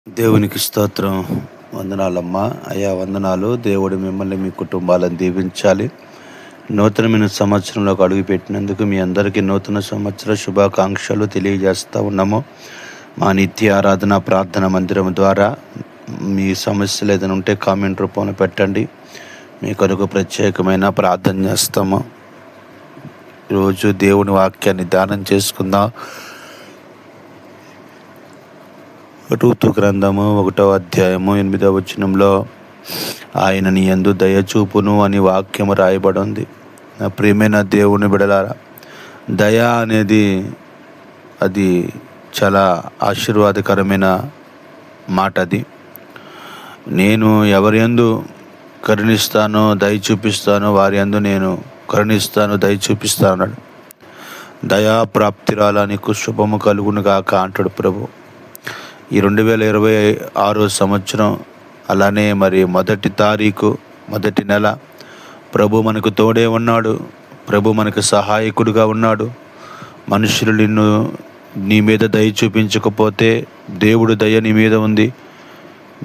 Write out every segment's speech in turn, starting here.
దేవునికి స్తోత్రం. వందనాలమ్మా. అయ్యా వందనాలు. దేవుడు మిమ్మల్ని మీ కుటుంబాలను దీవించాలి. నూతనమైన సంవత్సరంలోకి అడుగుపెట్టినందుకు మీ అందరికీ నూతన సంవత్సర శుభాకాంక్షలు తెలియజేస్తూ ఉన్నాము. మా నిత్య ఆరాధన ప్రార్థన మందిరం ద్వారా మీ సమస్యలు ఏదైనా ఉంటే కామెంట్ రూపంలో పెట్టండి. మీ కొరకు ప్రత్యేకమైన ప్రార్థన చేస్తాము. ఈరోజు దేవుని వాక్యాన్ని ధ్యానం చేసుకుందాం. రూతు గ్రంథము 1వ అధ్యాయము 8వ వచనంలో ఆయన నీ యందు దయ చూపును అని వాక్యము రాయబడి ఉంది. నా ప్రియమైన దేవుని బిడలారా, దయ అనేది అది చాలా ఆశీర్వాదకరమైన మాట. అది నేను ఎవరి యందు కరుణిస్తానో దయ చూపిస్తానో వారి యందు నేను కరుణిస్తాను దయ చూపిస్తాను అన్నాడు. దయాప్రాప్తిరాల నీకు శుభము కలుగును గాక అంటాడు ప్రభు. ఈ 2026 సంవత్సరం అలానే మరి మొదటి తారీఖు మొదటి నెల ప్రభు మనకు తోడే ఉన్నాడు. ప్రభు మనకు సహాయకుడిగా ఉన్నాడు. మనుషులు నీ మీద దయ చూపించకపోతే దేవుడు దయ నీ మీద ఉంది.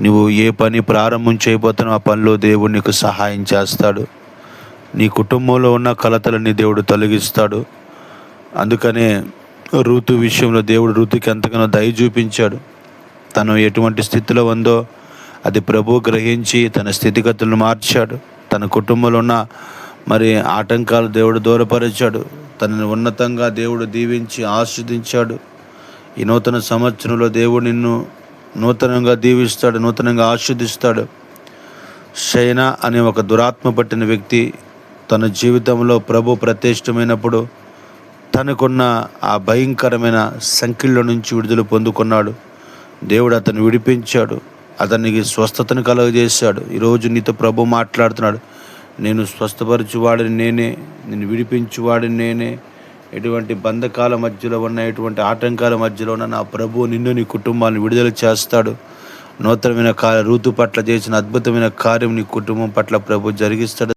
నువ్వు ఏ పని ప్రారంభం చేయబోతున్నావు ఆ పనిలో దేవుడు నీకు సహాయం చేస్తాడు. నీ కుటుంబంలో ఉన్న కలతలని దేవుడు తొలగిస్తాడు. అందుకనే రూతు విషయంలో దేవుడు రూతుకి ఎంతగానో దయ చూపించాడు. తను ఎటువంటి స్థితిలో ఉందో అది ప్రభు గ్రహించి తన స్థితిగతులను మార్చాడు. తన కుటుంబంలో ఉన్న మరి ఆటంకాలు దేవుడు దూరపరిచాడు. తనని ఉన్నతంగా దేవుడు దీవించి ఆశీర్వదించాడు. ఈ నూతన సంవత్సరంలో దేవుడు నిన్ను నూతనంగా దీవిస్తాడు, నూతనంగా ఆశీర్వదిస్తాడు. షైనా అనే ఒక దురాత్మ పట్టిన వ్యక్తి తన జీవితంలో ప్రభు ప్రతిష్టమైనప్పుడు తనకున్న ఆ భయంకరమైన సంఖ్యల నుంచి విడుదల పొందుకున్నాడు. దేవుడు అతన్ని విడిపించాడు, అతనికి స్వస్థతను కలుగజేశాడు. ఈరోజు నీతో ప్రభు మాట్లాడుతున్నాడు. నేను స్వస్థపరచువాడిని నేనే, నేను విడిపించువాడిని నేనే. ఎటువంటి బంధకాల మధ్యలో ఉన్న ఎటువంటి ఆటంకాల మధ్యలో ఉన్న నా ప్రభు నిన్ను నీ కుటుంబాన్ని విడుదల చేస్తాడు. నూతనమైన రూతు పట్ల చేసిన అద్భుతమైన కార్యం నీ కుటుంబం పట్ల ప్రభు జరిగిస్తాడు.